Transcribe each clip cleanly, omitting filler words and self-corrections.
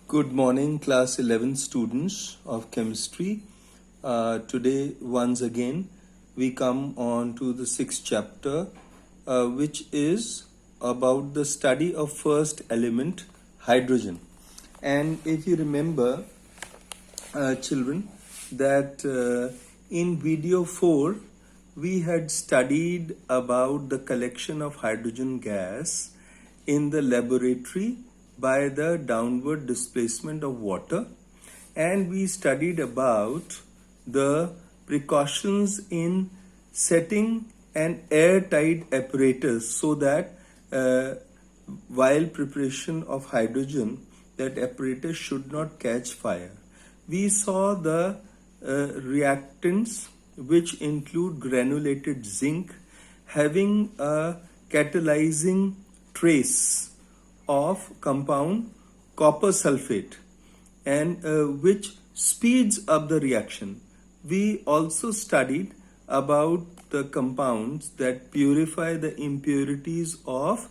Good morning, class 11 students of chemistry. Today, once again, we come on to the sixth chapter, which is about the study of first element, hydrogen. And if you remember, children, that in video 4, we had studied about the collection of hydrogen gas in the laboratory by the downward displacement of water, and we studied about the precautions in setting an airtight apparatus so that while preparation of hydrogen, that apparatus should not catch fire. We saw the reactants, which include granulated zinc having a catalyzing trace of compound copper sulfate, and which speeds up the reaction. We also studied about the compounds that purify the impurities of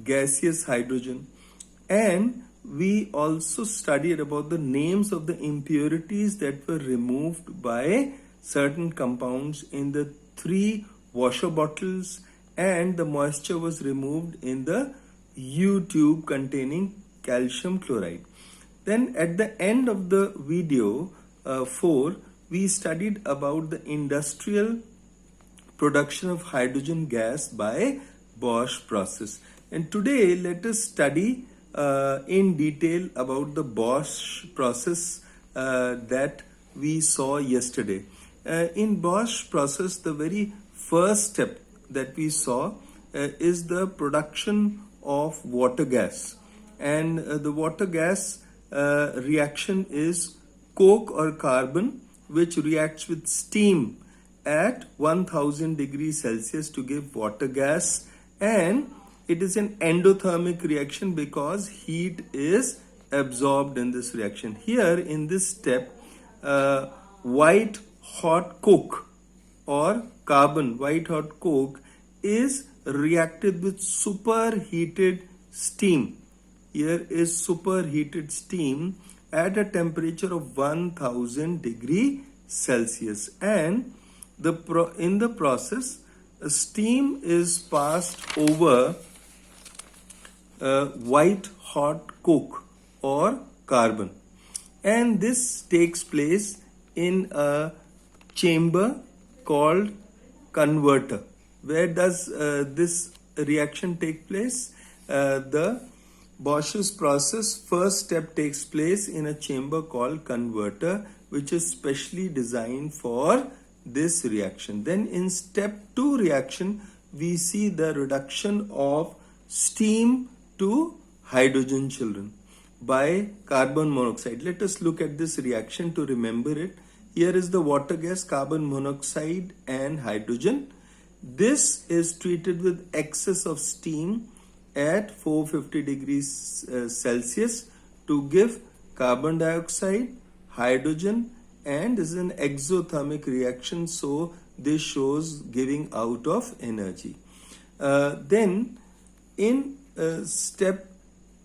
gaseous hydrogen, and we also studied about the names of the impurities that were removed by certain compounds in the 3 washer bottles, and the moisture was removed in the U tube containing calcium chloride. Then at the end of the video 4, we studied about the industrial production of hydrogen gas by Bosch process. And today let us study in detail about the Bosch process that we saw yesterday. In Bosch process, the very first step that we saw is the production of water gas, and the water gas reaction is coke or carbon, which reacts with steam at 1000 degrees Celsius to give water gas, and it is an endothermic reaction because heat is absorbed in this reaction. Here in this step, white hot coke or carbon white hot coke is reacted with superheated steam. Here is superheated steam at a temperature of 1000 degree Celsius, and in the process steam is passed over white hot coke or carbon, and this takes place in a chamber called converter. Where does this reaction take place? The Bosch's process first step takes place in a chamber called converter, which is specially designed for this reaction. Then in step 2 reaction, we see the reduction of steam to hydrogen, children, by carbon monoxide. Let us look at this reaction to remember it. Here is the water gas, carbon monoxide and hydrogen. This is treated with excess of steam at 450 degrees Celsius to give carbon dioxide, hydrogen, and this is an exothermic reaction, so this shows giving out of energy. Then in step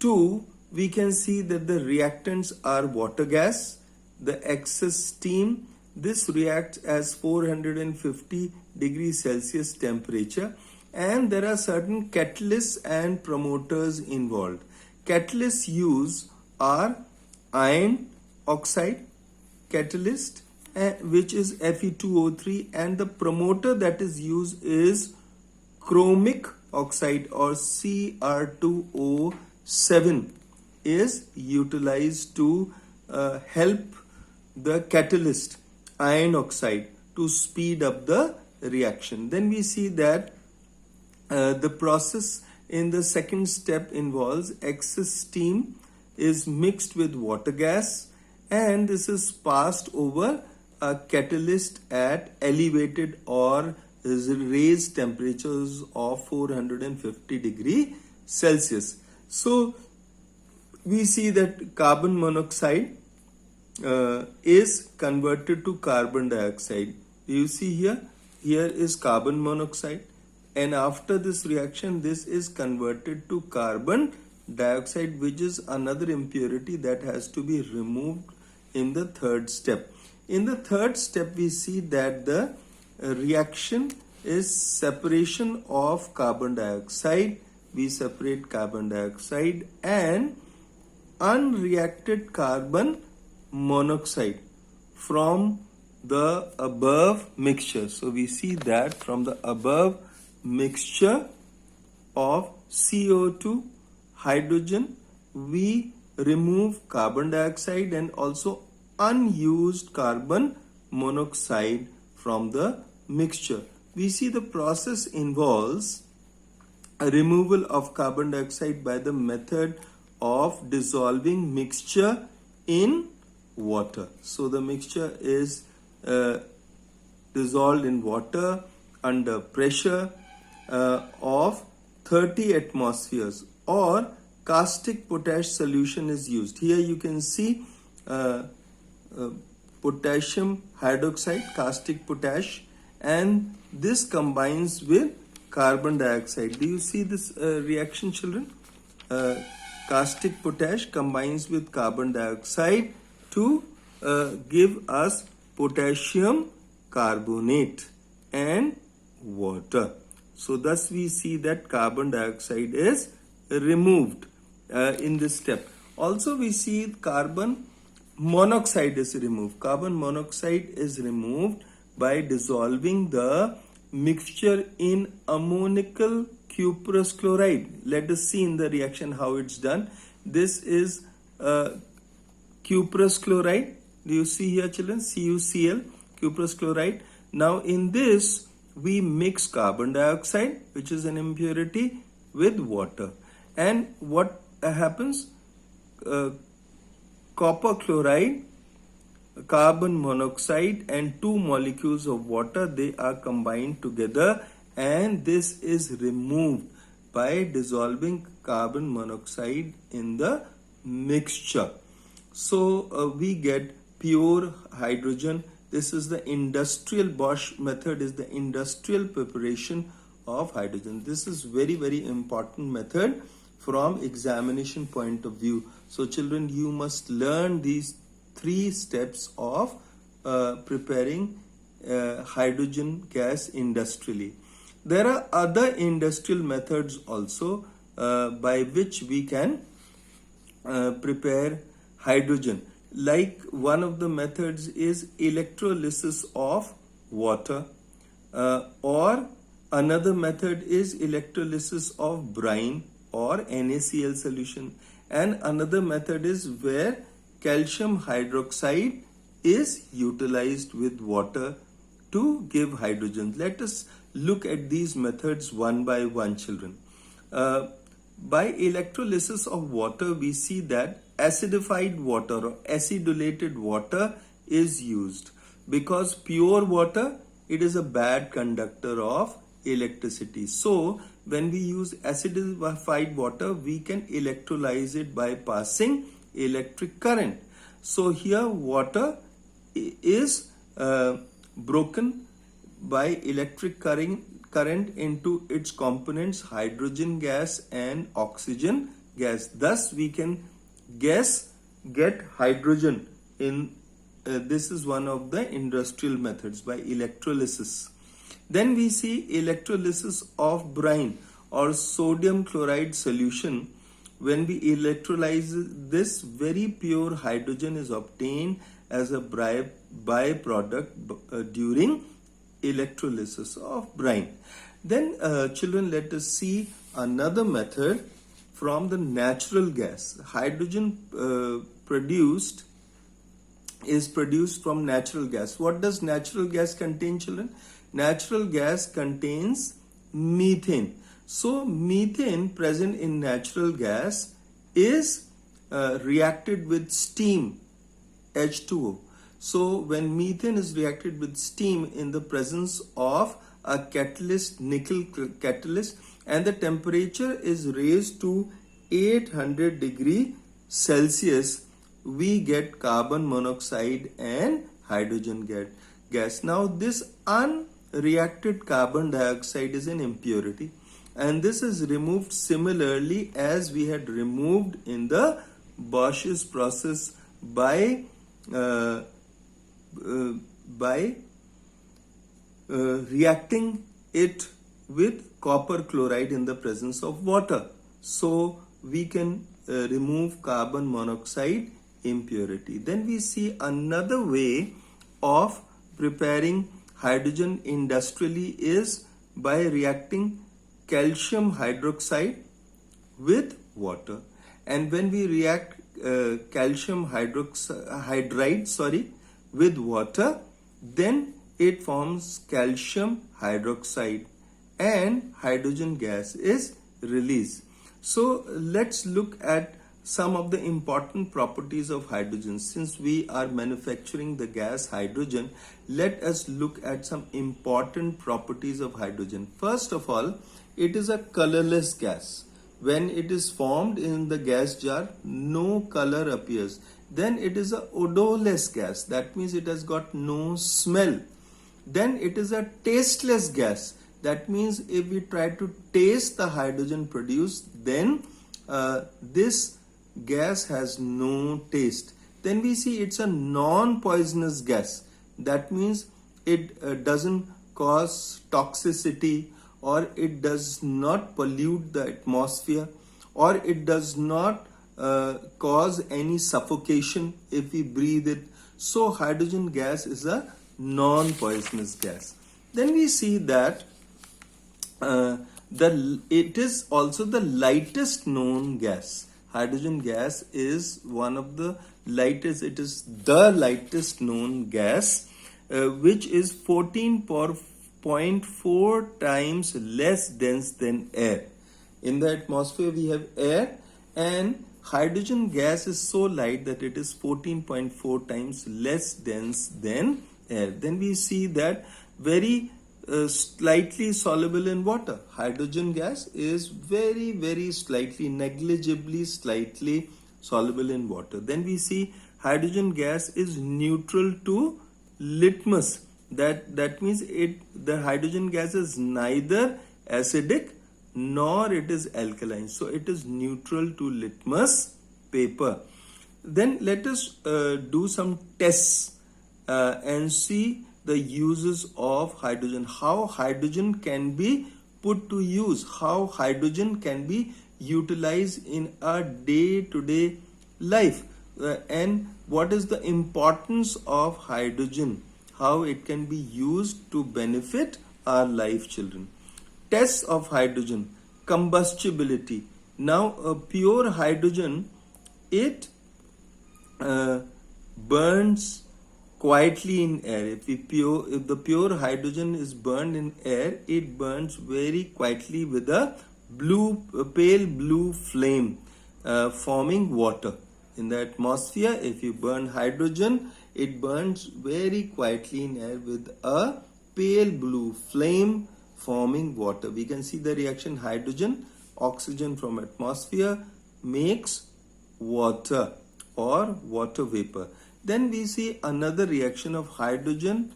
2, we can see that the reactants are water gas, the excess steam. This reacts as 450 degrees Celsius temperature, and there are certain catalysts and promoters involved. Catalysts used are iron oxide catalyst, which is Fe2O3, and the promoter that is used is chromic oxide or Cr2O7 is utilized to help the catalyst iron oxide to speed up the reaction. Then we see that the process in the second step involves excess steam is mixed with water gas, and this is passed over a catalyst at elevated or raised temperatures of 450 degree Celsius. So we see that carbon monoxide is converted to carbon dioxide. You see here is carbon monoxide, and after this reaction this is converted to carbon dioxide, which is another impurity that has to be removed in the third step. In the third step, we see that the reaction is separation of carbon dioxide. We separate carbon dioxide and unreacted carbon monoxide from the above mixture. So we see that from the above mixture of CO2, hydrogen, we remove carbon dioxide and also unused carbon monoxide from the mixture. We see the process involves a removal of carbon dioxide by the method of dissolving mixture in water. So the mixture is dissolved in water under pressure of 30 atmospheres, or caustic potash solution is used. Here you can see potassium hydroxide, caustic potash, and this combines with carbon dioxide. Do you see this reaction, children? Caustic potash combines with carbon dioxide to give us potassium carbonate and water. So thus we see that carbon dioxide is removed in this step. Also we see carbon monoxide is removed. Carbon monoxide is removed by dissolving the mixture in ammonical cuprous chloride. Let us see in the reaction how it's done. This is cuprous chloride. Do you see here, children? CuCl, cuprous chloride. Now in this we mix carbon dioxide, which is an impurity, with water. And what happens? Copper chloride, carbon monoxide, and two molecules of water, they are combined together, and this is removed by dissolving carbon monoxide in the mixture. So we get pure hydrogen. This is the industrial Bosch method, is the industrial preparation of hydrogen. This is very, very important method from examination point of view. So children, you must learn these 3 steps of preparing hydrogen gas industrially. There are other industrial methods also by which we can prepare hydrogen. Like one of the methods is electrolysis of water, or another method is electrolysis of brine or NaCl solution, and another method is where calcium hydroxide is utilized with water to give hydrogen. Let us look at these methods one by one, children. By electrolysis of water, we see that acidified water or acidulated water is used, because pure water, it is a bad conductor of electricity. So when we use acidified water, we can electrolyze it by passing electric current. So here water is broken by electric current into its components hydrogen gas and oxygen gas. Thus we can get hydrogen in this is one of the industrial methods, by electrolysis. Then we see electrolysis of brine or sodium chloride solution. When we electrolyze this, very pure hydrogen is obtained as a byproduct during electrolysis of brine. Then children, let us see another method from the natural gas. Hydrogen is produced from natural gas. What does natural gas contain, children? Natural gas contains methane. So methane present in natural gas is reacted with steam, H2O. So when methane is reacted with steam in the presence of a catalyst, nickel catalyst, and the temperature is raised to 800 degree Celsius, we get carbon monoxide and hydrogen gas. Now this unreacted carbon dioxide is an impurity. and this is removed similarly as we had removed in the Bosch's process by uh, uh, by reacting it with copper chloride in the presence of water. So we can remove carbon monoxide impurity. Then we see another way of preparing hydrogen industrially is by reacting calcium hydroxide with water. And when we react calcium hydride with water, then it forms calcium hydroxide and hydrogen gas is released. So let's look at some of the important properties of hydrogen. Since we are manufacturing the gas hydrogen, let us look at some important properties of hydrogen. First of all, it is a colorless gas. When it is formed in the gas jar, no color appears. Then it is a odorless gas. That means it has got no smell. Then it is a tasteless gas. That means if we try to taste the hydrogen produced, then this gas has no taste. Then we see it's a non-poisonous gas. That means it doesn't cause toxicity, or it does not pollute the atmosphere, or it does not cause any suffocation if we breathe it. So hydrogen gas is a non-poisonous gas. Then we see that it is also the lightest known gas. Hydrogen gas is one of the lightest, it is the lightest known gas, which is 14.4 times less dense than air. In the atmosphere we have air, and hydrogen gas is so light that it is 14.4 times less dense than air. Then we see that very slightly soluble in water. Hydrogen gas is very slightly, negligibly slightly soluble in water. Then we see hydrogen gas is neutral to litmus. That means the hydrogen gas is neither acidic nor it is alkaline. So it is neutral to litmus paper. Then let us do some tests and see the uses of hydrogen, how hydrogen can be put to use, how hydrogen can be utilized in our day-to-day life, and what is the importance of hydrogen, how it can be used to benefit our life children. Tests of hydrogen, combustibility. Now pure hydrogen, it burns quietly in air. If the pure hydrogen is burned in air, it burns very quietly with a pale blue flame, forming water. In the atmosphere, if you burn hydrogen, it burns very quietly in air with a pale blue flame forming water. We can see the reaction: hydrogen, oxygen from atmosphere makes water or water vapor. Then we see another reaction of hydrogen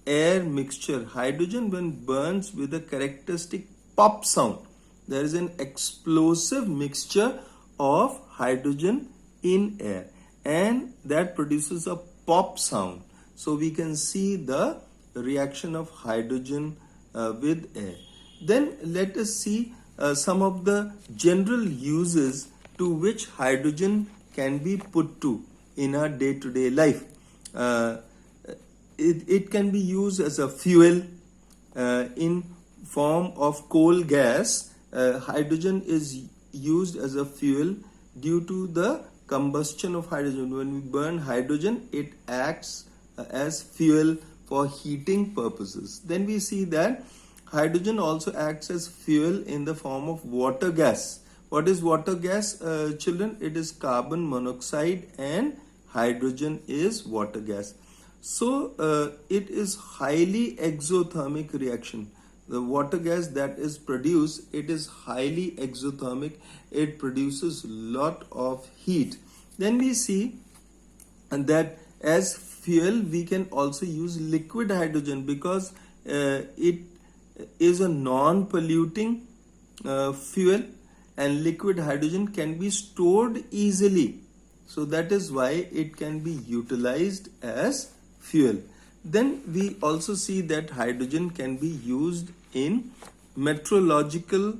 air mixture. Hydrogen, when burns with a characteristic pop sound, there is an explosive mixture of hydrogen in air, and that produces a pop sound. So we can see the reaction of hydrogen with air. Then let us see some of the general uses to which hydrogen can be put to in our day-to-day life. It can be used as a fuel in form of coal gas. Hydrogen is used as a fuel due to the combustion of hydrogen. When we burn hydrogen, it acts as fuel for heating purposes. Then we see that hydrogen also acts as fuel in the form of water gas. What is water gas, children? It is carbon monoxide and hydrogen is water gas. So it is highly exothermic reaction. The water gas that is produced, it is highly exothermic. It produces lot of heat. Then we see that as fuel we can also use liquid hydrogen, because it is a non-polluting fuel, and liquid hydrogen can be stored easily. So that is why it can be utilized as fuel. Then we also see that hydrogen can be used in meteorological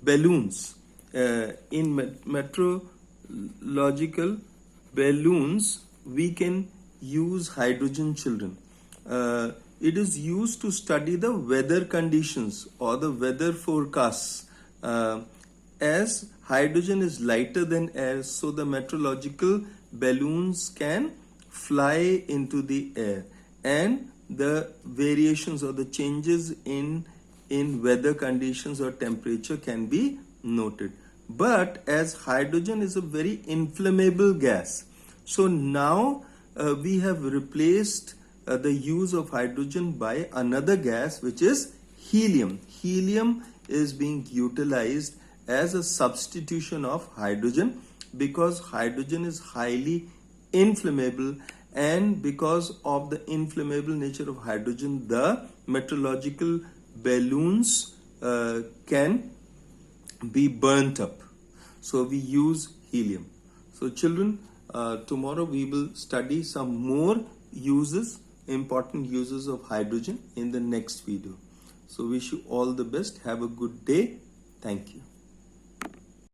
balloons. In meteorological balloons, we can use hydrogen, children. It is used to study the weather conditions or the weather forecasts. As hydrogen is lighter than air, so the meteorological balloons can fly into the air, and the variations or the changes in weather conditions or temperature can be noted. But as hydrogen is a very inflammable gas, so now we have replaced the use of hydrogen by another gas, which is helium. Helium is being utilized as a substitution of hydrogen because hydrogen is highly inflammable, and because of the inflammable nature of hydrogen, the meteorological balloons can be burnt up. So we use helium. So children, tomorrow we will study some more uses, important uses of hydrogen in the next video. So wish you all the best. Have a good day. Thank you.